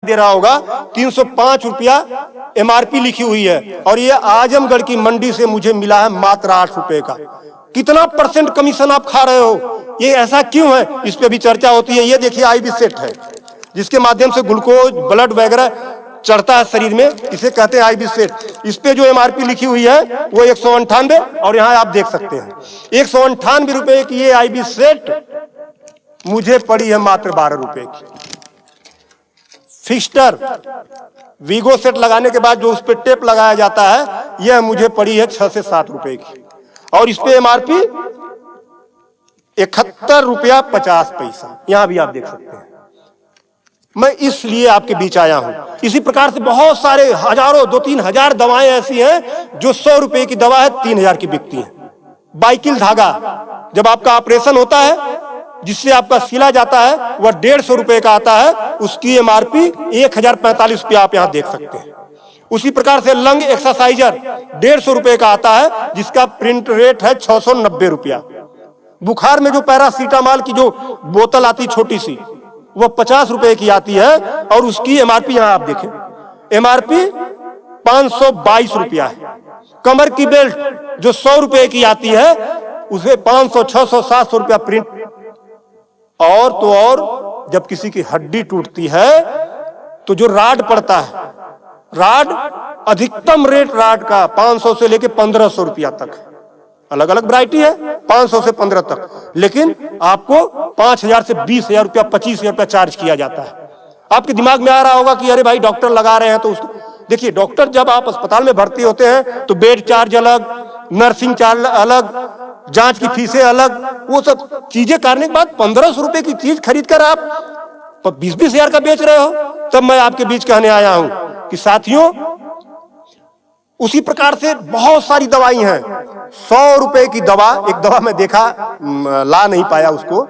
दे रहा होगा 305 रुपया एमआरपी लिखी हुई है और ये आजमगढ़ की मंडी से मुझे मिला है मात्र 8 रुपए का। कितना परसेंट कमीशन आप खा रहे हो? ये ऐसा क्यों है? इस पे भी चर्चा होती है। ये देखिए आईबी सेट है जिसके माध्यम से ग्लूकोज ब्लड वगैरह चढ़ता है शरीर में, इसे कहते हैं आईबी सेट। इस पे जो एमआरपी लिखी हुई है वो 198 और यहाँ आप देख सकते हैं 198 रुपए की ये आईबी सेट मुझे पड़ी है मात्र 12 रुपए की। फिक्स्टर वीगो सेट लगाने के बाद जो उस पर टेप लगाया जाता है यह मुझे पड़ी है 6 से 7 रुपए की और इस पे एमआरपी 71 रुपया 50 पैसा। यहां भी आप देख सकते हैं। मैं इसलिए आपके बीच आया हूं। इसी प्रकार से बहुत सारे हजारों 2-3 हजार दवाएं ऐसी हैं जो 100 रुपए की दवा है 3000 की बिकती है। बाइकिल धागा जब आपका ऑपरेशन होता है जिससे आपका सिला जाता है वह 150 रुपए का आता है, उसकी एमआरपी 1045 रुपया आप यहां देख सकते हैं। उसी प्रकार से लंग एक्सरसाइजर 150 रुपए का आता है जिसका प्रिंट रेट है 690 रुपया। बुखार में जो पैरासीटामॉल की जो बोतल आती छोटी सी वह 50 रुपए की आती है और उसकी एमआरपी यहां आप देखें एमआरपी 522 रुपया है। कमर की बेल्ट जो 100 रुपए की आती है उसे 500, 600, 700 रुपया प्रिंट। और तो और जब किसी की हड्डी टूटती है तो जो राड पड़ता है, राड अधिकतम रेट राड का 500 से लेके 1500 रुपया तक, अलग अलग वैरायटी है 500 से 15 तक, लेकिन आपको 5000 से 20,000 रुपया 25,000 रुपया चार्ज किया जाता है। आपके दिमाग में आ रहा होगा कि अरे भाई डॉक्टर लगा रहे हैं तो उसको देखिए, डॉक्टर जब आप अस्पताल में भर्ती होते हैं तो बेड चार्ज अलग, नर्सिंग चार्ज अलग, जांच की फीसें अलग, वो सब चीजें करने के बाद 1500 रुपए की चीज खरीद कर आप 20-20 हजार का बेच रहे हो। तब मैं आपके बीच कहने आया हूं कि साथियों उसी प्रकार से बहुत सारी दवाई हैं। 100 रुपए की दवा, एक दवा मैं देखा ला नहीं पाया उसको,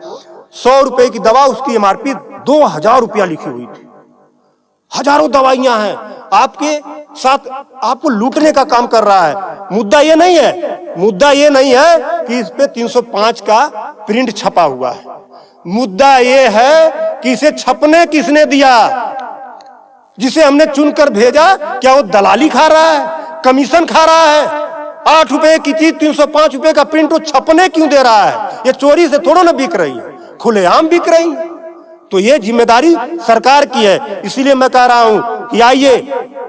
100 रुपए की दवा उसकी एमआरपी 2000 रुपया लिखी हुई थी। हजारों दवाइयां हैं आपके साथ, आपको लूटने का काम कर रहा है। मुद्दा ये नहीं है, मुद्दा ये नहीं है कि इस पे 305 का प्रिंट छपा हुआ है। मुद्दा ये है कि इसे छपने किसने दिया? जिसे हमने चुनकर भेजा, क्या वो दलाली खा रहा है, कमीशन खा रहा है? 8 रुपए की चीज 305 रुपए का प्रिंट वो छपने क्यों दे रहा है? ये चोरी से थोड़ा ना बिक रही है, खुलेआम बिक रही है। तो ये जिम्मेदारी सरकार की है। इसीलिए मैं कह रहा हूं कि आइए,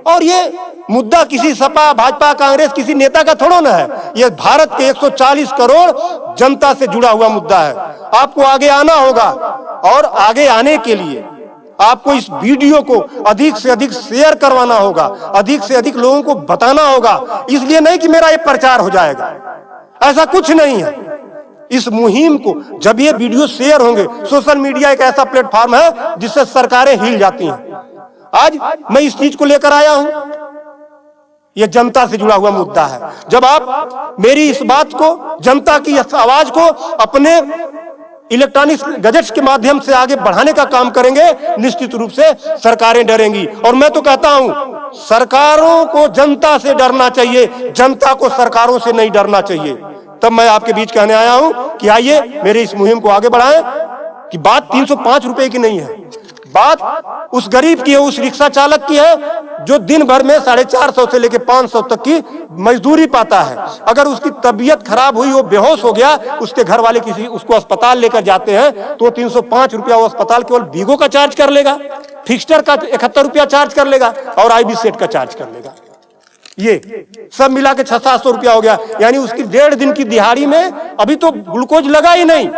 और ये मुद्दा किसी सपा भाजपा कांग्रेस किसी नेता का थोड़ा ना है, ये भारत के 140 करोड़ जनता से जुड़ा हुआ मुद्दा है। आपको आगे आना होगा और आगे आने के लिए आपको इस वीडियो को अधिक से अधिक शेयर करवाना होगा, अधिक से अधिक लोगों को बताना होगा। इसलिए नहीं कि मेरा ये प्रचार हो जाएगा, ऐसा कुछ नहीं है। इस मुहिम को जब ये वीडियो शेयर होंगे, सोशल मीडिया एक ऐसा प्लेटफॉर्म है जिससे सरकारें हिल जाती हैं। आज मैं इस चीज को लेकर आया हूं, यह जनता से जुड़ा हुआ मुद्दा है। जब आप मेरी इस बात को, जनता की इस आवाज को अपने इलेक्ट्रॉनिक गैजेट्स के माध्यम से आगे बढ़ाने का काम करेंगे, निश्चित रूप से सरकारें डरेंगी। और मैं तो कहता हूं सरकारों को जनता से डरना चाहिए, जनता को सरकारों से नहीं डरना चाहिए। तब मैं आपके बीच कहने आया हूं कि आइए मेरे इस मुहिम को आगे बढ़ाएं। कि बात 305 रुपए की नहीं है, बात उस गरीब की है, उस रिक्शा चालक की है जो दिन भर में 450 से लेकर 500 तक की मजदूरी पाता है। अगर उसकी तबीयत खराब हुई, वो बेहोश हो गया, उसके घर वाले किसी उसको अस्पताल लेकर जाते हैं तो 305 रुपया वो अस्पताल केवल वीगो का चार्ज कर लेगा, फिक्स्टर का 71 रुपया चार्ज कर लेगा और आईबी सेट का चार्ज कर लेगा। ये सब मिला के 600-700 रुपया हो गया। यानी उसकी 1.5 दिन की दिहाड़ी में अभी तो ग्लूकोज लगा ही नहीं,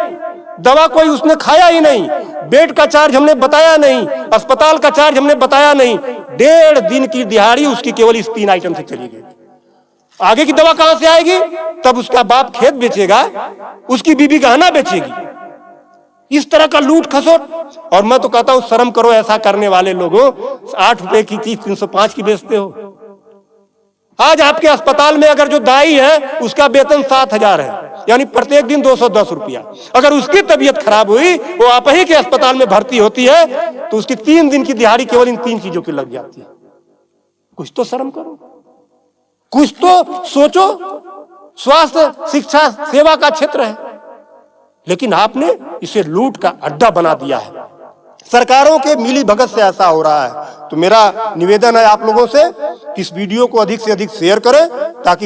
दवा कोई उसने खाया ही नहीं, बेड का चार्ज हमने बताया नहीं, अस्पताल का चार्ज हमने बताया नहीं। 1.5 दिन की दिहाड़ी उसकी केवल इस 3 आइटम से चली गई। आगे की दवा कहां से आएगी? तब उसका बाप खेत बेचेगा, उसकी बीबी गहना बेचेगी। इस तरह का लूट खसोट। और मैं तो कहता हूं शर्म करो ऐसा करने वाले लोगों। 8 रुपए की चीज 305 की बेचते हो। आज आपके अस्पताल में अगर जो दाई है उसका वेतन 7,000 है, यानी प्रत्येक दिन 210 रुपया। अगर उसकी तबीयत खराब हुई, वो आप ही के अस्पताल में भर्ती होती है तो उसकी 3 दिन की दिहाड़ी केवल इन 3 चीजों की लग जाती है। कुछ तो शर्म करो, कुछ तो सोचो। स्वास्थ्य, शिक्षा, सेवा का क्षेत्र है, लेकिन आपने इसे लूट का अड्डा बना दिया है। सरकारों के मिली भगत से ऐसा हो रहा है। तो मेरा निवेदन है आप लोगों से कि इस वीडियो को अधिक से अधिक शेयर करें ताकि